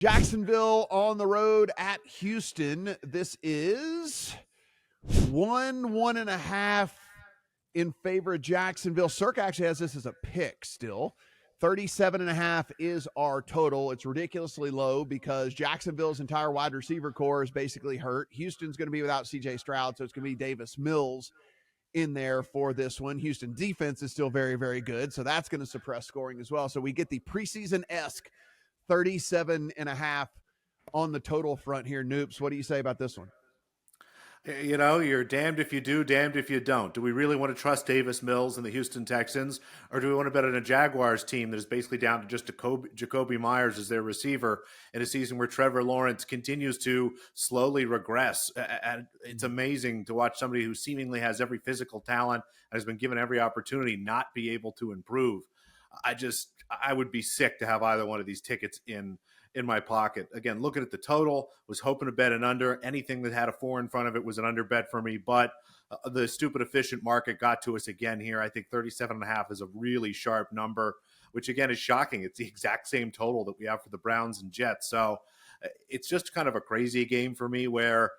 Jacksonville on the road at Houston. This is 1.5 in favor of Jacksonville. Circa actually has this as a pick still. 37.5 is our total. It's ridiculously low because Jacksonville's entire wide receiver core is basically hurt. Houston's going to be without C.J. Stroud, so it's going to be Davis Mills in there for this one. Houston defense is still very, very good, so that's going to suppress scoring as well. So we get the preseason-esque 37.5 on the total front here. Noops, what do you say about this one? You know, you're damned if you do, damned if you don't. Do we really want to trust Davis Mills and the Houston Texans, or do we want to bet on a Jaguars team that is basically down to just Jacoby Myers as their receiver in a season where Trevor Lawrence continues to slowly regress? And it's amazing to watch somebody who seemingly has every physical talent and has been given every opportunity not be able to improve. I would be sick to have either one of these tickets in my pocket. Again, looking at the total, was hoping to bet an under. Anything that had a 4 in front of it was an under bet for me, but the stupid efficient market got to us again here. I think 37.5 is a really sharp number, which again is shocking. It's the exact same total that we have for the Browns and Jets. So it's just kind of a crazy game for me where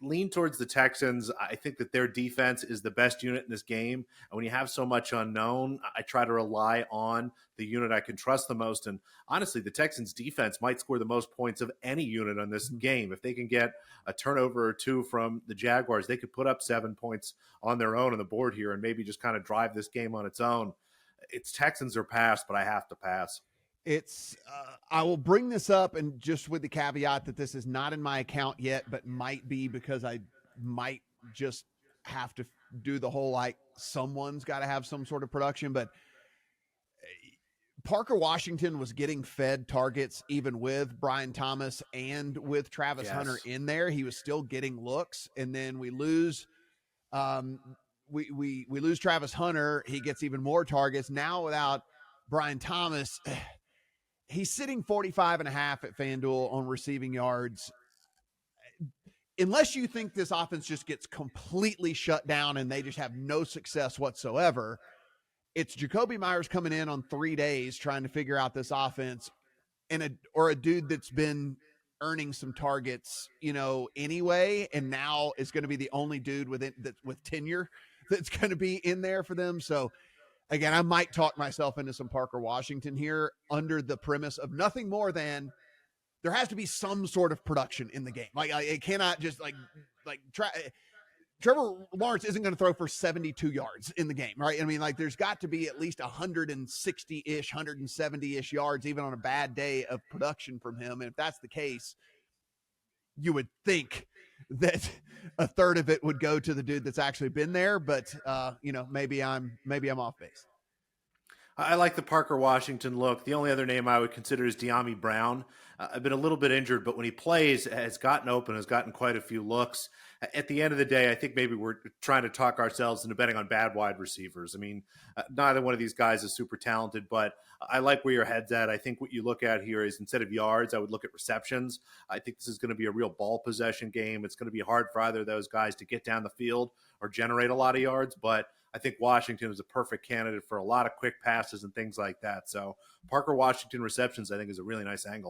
lean towards the Texans. I think that their defense is the best unit in this game. And when you have so much unknown, I try to rely on the unit I can trust the most. And honestly, the Texans defense might score the most points of any unit on this game. If they can get a turnover or two from the Jaguars, they could put up 7 points on their own on the board here and maybe just kind of drive this game on its own. It's Texans or pass, but I have to pass. It's I will bring this up, and just with the caveat that this is not in my account yet, but might be because I might just have to do the whole like someone's got to have some sort of production. But Parker Washington was getting fed targets even with Brian Thomas and with Travis Hunter in there. He was still getting looks, and then we lose. We lose Travis Hunter. He gets even more targets now without Brian Thomas. He's sitting 45.5 at FanDuel on receiving yards. Unless you think this offense just gets completely shut down and they just have no success whatsoever, it's Jacoby Myers coming in on 3 days trying to figure out this offense, and a dude that's been earning some targets, anyway, and now is going to be the only dude with tenure that's going to be in there for them. So again, I might talk myself into some Parker Washington here under the premise of nothing more than there has to be some sort of production in the game. Like it cannot just Trevor Lawrence isn't going to throw for 72 yards in the game, right? I mean, like there's got to be at least 160-ish, 170-ish yards, even on a bad day of production from him. And if that's the case, you would think that a third of it would go to the dude that's actually been there, but maybe I'm off base. I like the Parker Washington look. The only other name I would consider is De'Ami Brown. I've been a little bit injured, but when he plays, has gotten open, has gotten quite a few looks. At the end of the day, I think maybe we're trying to talk ourselves into betting on bad wide receivers. I mean, neither one of these guys is super talented, but I like where your head's at. I think what you look at here is instead of yards, I would look at receptions. I think this is going to be a real ball possession game. It's going to be hard for either of those guys to get down the field or generate a lot of yards, but I think Washington is a perfect candidate for a lot of quick passes and things like that. So Parker Washington receptions, I think, is a really nice angle.